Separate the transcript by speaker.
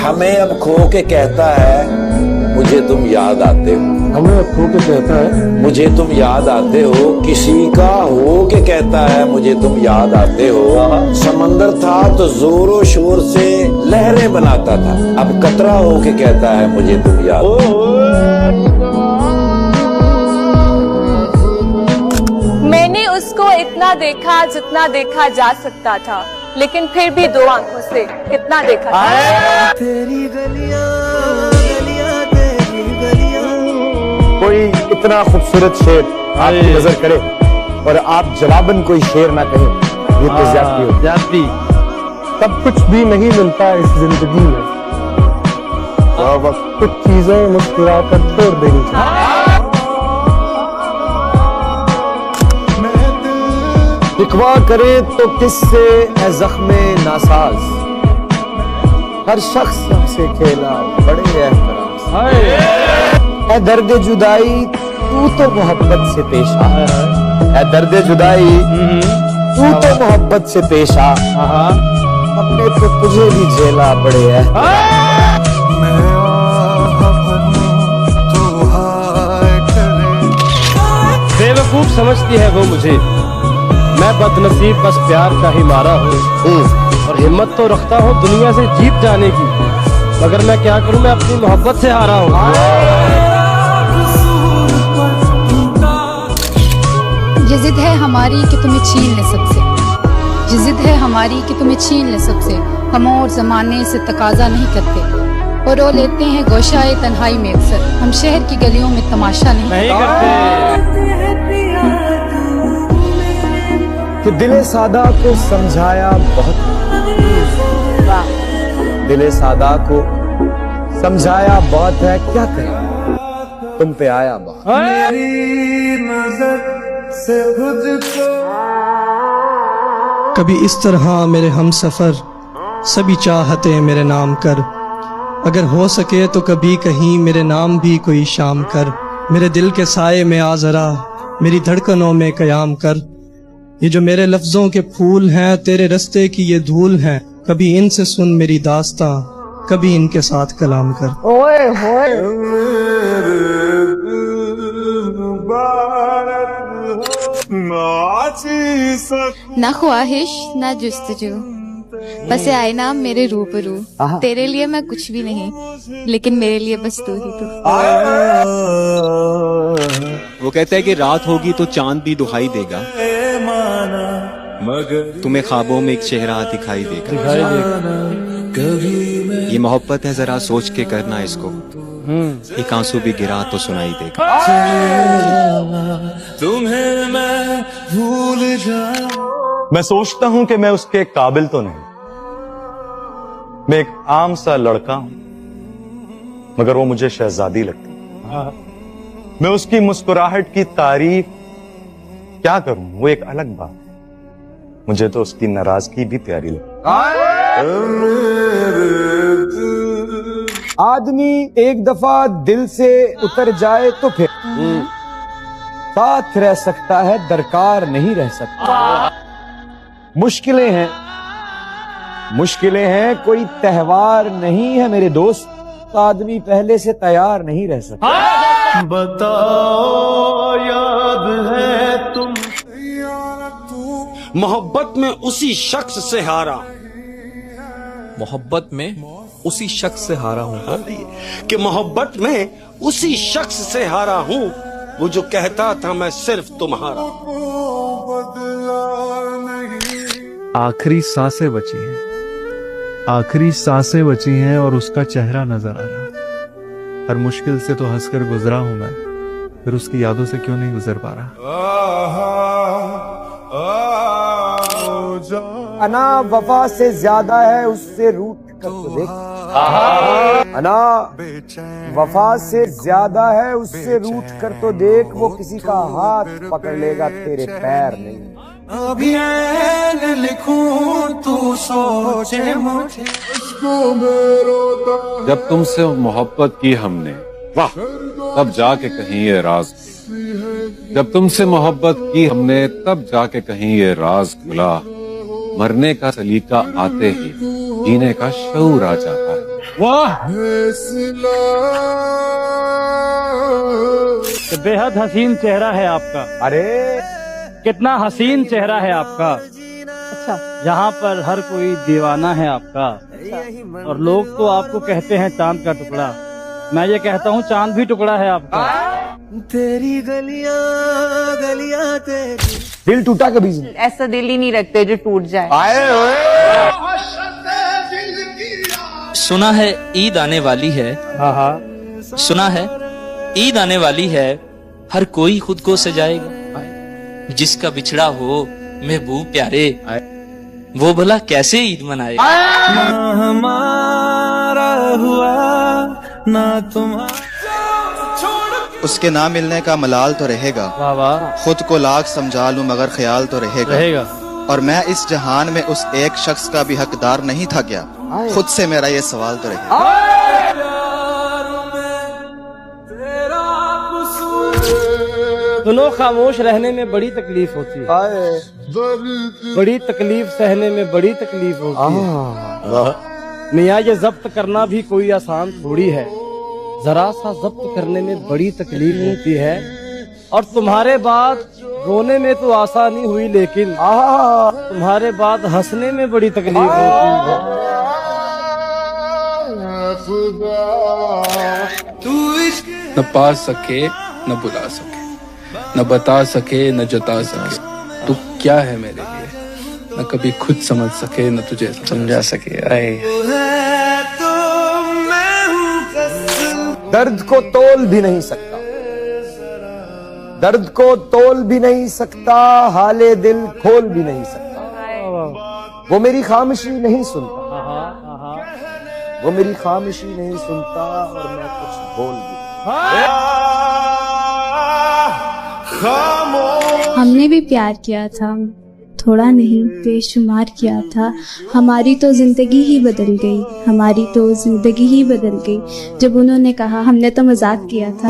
Speaker 1: हमें अब खो के कहता है मुझे तुम याद आते हो।
Speaker 2: हमें अब खो के कहता है
Speaker 1: मुझे तुम याद आते हो। किसी का हो के कहता है मुझे तुम याद आते हो। समंदर था तो जोरों शोर से लहरें बनाता था, अब कतरा हो के कहता है मुझे तुम याद।
Speaker 3: मैंने उसको इतना देखा जितना देखा जा सकता था, लेकिन फिर भी दो आंखों से कितना देखा था।
Speaker 4: तेरी गलियां गलियां तेरी गलियां।
Speaker 2: कोई इतना खूबसूरत शेर आपकी नजर करे और आप जवाबन कोई शेर ना कहें, ये तो ज्यादती हो जाती। सब कुछ भी नहीं मिलता इस जिंदगी में, तो वक्त कुछ चीजें मुस्कुरा कर छोड़ देनी चाहिए। शिकवा करे तो किससे है जख्मे नासाज, हर शख्स हमसे खेला बड़े एहतराम से। है दर्द जुदाई तू तो मोहब्बत से पेश आ, है दर्द जुदाई तू तो मोहब्बत से पेश आ, अपने तो तुझे भी झेला बड़े एहतराम।
Speaker 5: बेवकूफ समझती है वो मुझे, मैं बदनसीब बस प्यार का ही मारा हूँ, और हिम्मत तो रखता हूँ दुनिया से जीत जाने की, मगर मैं क्या करूँ, मैं अपनी मोहब्बत से हारा हूँ।
Speaker 6: ये जिद है हमारी कि तुम्हें छीन ले सबसे, ये जिद है हमारी कि तुम्हें छीन ले सबसे। हम और जमाने से तकाजा नहीं करते और रो लेते हैं गोशाए तन्हाई में अक्सर, हम शहर की गलियों में तमाशा नहीं
Speaker 5: करते।
Speaker 2: कि दिले सादा को समझाया बहुत, दिले सादा को समझाया बहुत है, क्या करें तुम पे आया बहुत।
Speaker 4: मेरी नजर से खुद
Speaker 7: कभी इस तरह मेरे हम सफर सभी चाहते मेरे नाम कर, अगर हो सके तो कभी कहीं मेरे नाम भी कोई शाम कर। मेरे दिल के साए में आ जरा मेरी धड़कनों में कयाम कर, ये जो मेरे लफ्जों के फूल हैं तेरे रस्ते की ये धूल हैं, कभी इनसे सुन मेरी दास्तां कभी इनके साथ कलाम कर।
Speaker 2: ओए होए
Speaker 8: ना ख्वाहिश ना जुस्तजू, बस आए ना मेरे रूबरू। तेरे लिए मैं कुछ भी नहीं, लेकिन मेरे लिए बस तू ही तू।
Speaker 9: वो कहता है कि रात होगी तो चांद भी दुहाई देगा, तुम्हें ख्वाबों में एक चेहरा दिखाई देगा। ये मोहब्बत है, जरा सोच के करना इसको, एक आंसू भी गिरा तो सुनाई देगा।
Speaker 4: तुम्हें मैं भूल जाऊं।
Speaker 2: मैं सोचता हूं कि मैं उसके काबिल तो नहीं, मैं एक आम सा लड़का हूं, मगर वो मुझे शहजादी लगती। मैं उसकी मुस्कुराहट की तारीफ क्या करूं, वो एक अलग बात है, मुझे तो उसकी नाराजगी भी प्यारी लगती। आदमी एक दफा दिल से उतर जाए तो फिर साथ रह सकता है, दरकार नहीं रह सकता। मुश्किलें हैं, मुश्किलें हैं, कोई त्योहार नहीं है मेरे दोस्त, आदमी पहले से तैयार नहीं रह सकता।
Speaker 4: बताओ याद है तुम,
Speaker 10: मोहब्बत में उसी शख्स से हारा,
Speaker 11: मोहब्बत में उसी शख्स से हारा हूँ,
Speaker 10: कि मोहब्बत में उसी शख्स से हारा हूँ, वो जो कहता था मैं सिर्फ तुम्हारा।
Speaker 12: आखिरी सांसें बची हैं, आखिरी सांसें बची हैं और उसका चेहरा नजर आ रहा। हर मुश्किल से तो हंसकर गुजरा हूं मैं, फिर उसकी यादों से क्यों नहीं गुजर पा रहा।
Speaker 2: अना वफा से ज्यादा है उससे रूठ कर तो देख, अना वफा से ज्यादा है उससे रूठ कर तो देख, वो किसी का हाथ पकड़ लेगा तेरे पैर नहीं।
Speaker 4: अभी लिखूं तू सोचे मुझे,
Speaker 13: जब तुमसे मोहब्बत की हमने वाह तब जाके कहीं ये राज, जब तुमसे मोहब्बत की हमने तब जाके कहीं ये राज खुला। मरने का सलीका आते ही जीने का शऊर आ जाता है।
Speaker 5: वाह, बेहद हसीन चेहरा है आपका।
Speaker 2: अरे
Speaker 5: कितना हसीन चेहरा है आपका।
Speaker 3: अच्छा,
Speaker 5: यहाँ पर हर कोई दीवाना है आपका। और लोग तो आपको कहते हैं चांद का टुकड़ा। मैं ये कहता हूँ चांद भी टुकड़ा है आपका।
Speaker 4: तेरी गलियां गलियां तेरी।
Speaker 2: दिल टूटा कभी नहीं?
Speaker 3: ऐसा दिल ही नहीं रखते जो टूट जाए।
Speaker 14: सुना है ईद आने वाली है।
Speaker 5: हाँ हाँ,
Speaker 14: सुना है ईद आने वाली है, हर कोई खुद को सजाएगा। जिसका बिछड़ा हो महबूब प्यारे, वो भला कैसे ईद मनाए।
Speaker 4: ना हमारा हुआ ना तुम्हारा।
Speaker 15: उसके ना मिलने का मलाल तो रहेगा।
Speaker 5: वाह वाह,
Speaker 15: खुद को लाख समझा लूं मगर ख्याल तो रहेगा। और मैं इस जहान में उस एक शख्स का भी हकदार नहीं था क्या? खुद से मेरा ये सवाल तो रहेगा।
Speaker 5: सुनो, खामोश रहने में बड़ी तकलीफ होती है। बड़ी तकलीफ सहने में बड़ी तकलीफ होती है। मियाँ, ये जब्त करना भी कोई आसान थोड़ी है। जरा सा जब्त करने में बड़ी तकलीफ होती है। और तुम्हारे बाद रोने में तो आसानी हुई, लेकिन तुम्हारे बाद हंसने में बड़ी तकलीफ होती है।
Speaker 16: न पा सके न बुला सके, न बता सके न जता सके, तू क्या है मेरे लिए। न कभी खुद समझ सके न तुझे समझा सके।
Speaker 2: दर्द को तोल भी नहीं सकता, दर्द को तोल भी नहीं सकता, हाले दिल खोल भी नहीं सकता। वो मेरी खामोशी नहीं सुनता, वो मेरी खामोशी नहीं सुनता, और मैं कुछ बोल भी।
Speaker 17: हमने भी प्यार किया था, थोड़ा नहीं बेशुमार किया था। हमारी तो जिंदगी ही बदल गई, हमारी तो जिंदगी ही बदल गई। जब उन्होंने कहा हमने तो मजाक किया था।